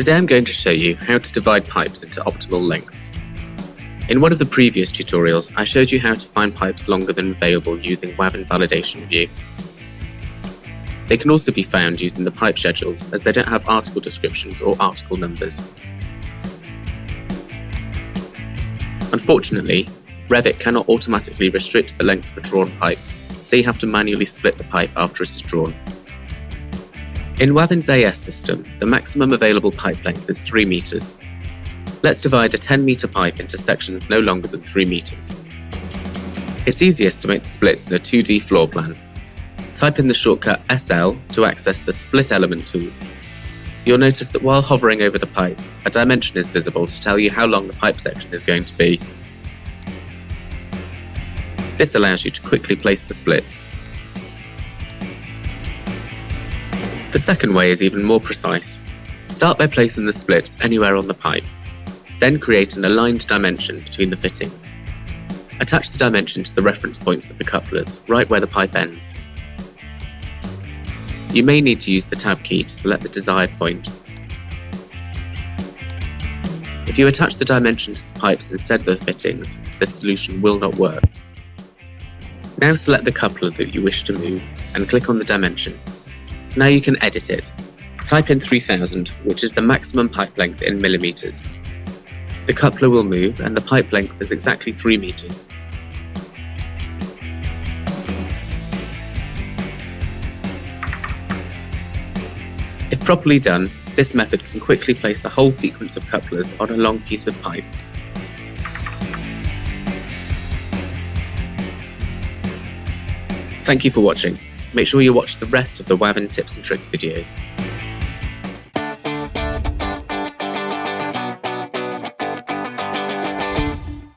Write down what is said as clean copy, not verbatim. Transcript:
Today I'm going to show you how to divide pipes into optimal lengths. In one of the previous tutorials, I showed you how to find pipes longer than available using WAVN validation view. They can also be found using the pipe schedules, as they don't have article descriptions or article numbers. Unfortunately, Revit cannot automatically restrict the length of a drawn pipe, so you have to manually split the pipe after it is drawn. In WAVN's AS system, the maximum available pipe length is 3 meters. Let's divide a 10-meter pipe into sections no longer than 3 meters. It's easiest to make the splits in a 2D floor plan. Type in the shortcut SL to access the Split Element tool. You'll notice that while hovering over the pipe, a dimension is visible to tell you how long the pipe section is going to be. This allows you to quickly place the splits. The second way is even more precise. Start by placing the splits anywhere on the pipe. Then create an aligned dimension between the fittings. Attach the dimension to the reference points of the couplers, right where the pipe ends. You may need to use the tab key to select the desired point. If you attach the dimension to the pipes instead of the fittings, the solution will not work. Now select the coupler that you wish to move and click on the dimension. Now you can edit it. Type in 3000, which is the maximum pipe length in millimeters. The coupler will move and the pipe length is exactly 3 meters. If properly done, this method can quickly place a whole sequence of couplers on a long piece of pipe. Thank you for watching. Make sure you watch the rest of the WAVN tips and tricks videos.